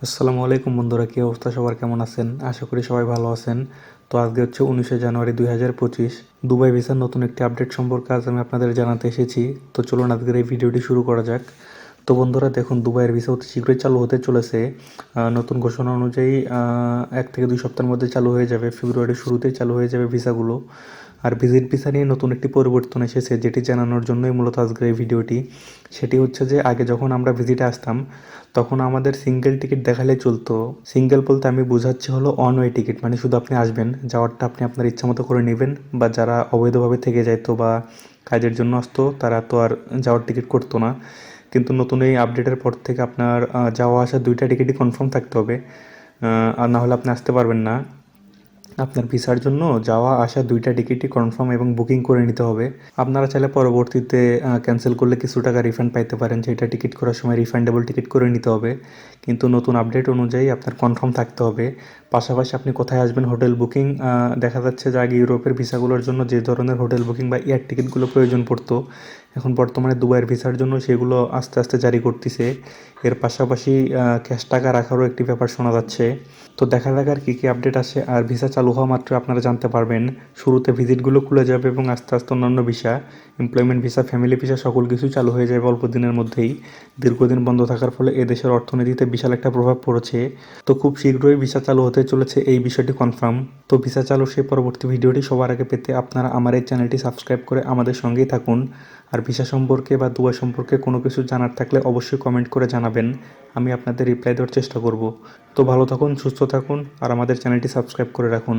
আসসালামু আলাইকুম বন্ধুরা, কী অবস্থা? সবার কেমন আছেন? আশা করি সবাই ভালো আছেন। তো আজকে হচ্ছে 19শে জানুয়ারি 2025। দুবাই ভিসার নতুন একটি আপডেট সম্পর্কে আজ আমি আপনাদের জানাতে এসেছি। তো চলুন আজকের এই ভিডিওটি শুরু করা যাক। তো বন্ধুরা দেখুন, দুবাইয়ের ভিসা অতি শীঘ্রই চালু হতে চলেছে। নতুন ঘোষণা অনুযায়ী 1 থেকে 2 সপ্তাহের মধ্যে চালু হয়ে যাবে। ফেব্রুয়ারির শুরুতেই চালু হয়ে যাবে ভিসাগুলো। আর ভিজিট ভিসা নিয়ে নতুন একটি পরিবর্তন এসেছে, যেটি জানানোর জন্যই মূলত আজকের এই ভিডিওটি। সেটি হচ্ছে যে আগে যখন আমরা ভিজিটে আসতাম তখন আমাদের সিঙ্গেল টিকিট দেখালে চলতো। সিঙ্গেল বলতে আমি বোঝাচ্ছি হলো অন ওয়ে টিকিট, মানে শুধু আপনি আসবেন, যাওয়ারটা আপনি আপনার ইচ্ছা মতো করে নেবেন। বা যারা অবৈধভাবে থেকে যাইতো বা কাজের জন্য আসতো তারা তো আর যাওয়ার টিকিট করতো না। কিন্তু নতুন এই আপডেটের পর থেকে আপনার যাওয়া আসা দুইটা টিকিটই কনফার্ম থাকতে হবে। আর না হলে আপনি আসতে পারবেন না। আপনার ভিসার জন্য যাওয়া আসা দুইটা টিকিটই কনফার্ম এবং বুকিং করে নিতে হবে। আপনারা চাইলে পরবর্তীতে ক্যান্সেল করলে কিছু টাকা রিফান্ড পাইতে পারেন, যেটা টিকিট করার সময় রিফান্ডেবল টিকিট করে নিতে হবে। কিন্তু নতুন আপডেট অনুযায়ী আপনার কনফার্ম থাকতে হবে। পাশাপাশি আপনি কোথায় আসবেন, হোটেল বুকিং, দেখা যাচ্ছে যে আগে ইউরোপের ভিসাগুলোর জন্য যে ধরনের হোটেল বুকিং বা এয়ার টিকিটগুলো প্রয়োজন পড়তো, এখন বর্তমানে দুবাইয়ের ভিসার জন্য সেগুলো আস্তে আস্তে জারি করতেছে। এর পাশাপাশি ক্যাশ টাকা রাখারও একটি ব্যাপার শোনা যাচ্ছে। তো দেখা যাক আর কী কী আপডেট আসে। আর ভিসা চালু হওয়া মাত্র আপনারা জানতে পারবেন। শুরুতে ভিজিটগুলো খুলে যাবে এবং আস্তে আস্তে অন্যান্য visa, employment visa, family visa সকল কিছু চালু হয়ে যাবে অল্প দিনের মধ্যেই। দীর্ঘদিন বন্ধ থাকার ফলে এদেশের অর্থনীতিতে বিশাল একটা প্রভাব পড়েছে। তো খুব শীঘ্রই ভিসা চালু হতে চলেছে, এই বিষয়টি কনফার্ম। তো ভিসা চালু সেই পরবর্তী ভিডিওটি সবার আগে পেতে আপনারা আমার এই চ্যানেলটি সাবস্ক্রাইব করে আমাদের সঙ্গেই থাকুন। আর ভিসা সম্পর্কে বা দুবাই সম্পর্কে কোনো কিছু জানার থাকলে অবশ্যই কমেন্ট করে জানাবেন, আমি আপনাদের রিপ্লাই দেওয়ার চেষ্টা করব। তো ভালো থাকুন, সুস্থ থাকুন, আর আমাদের চ্যানেলটি সাবস্ক্রাইব করে রাখুন।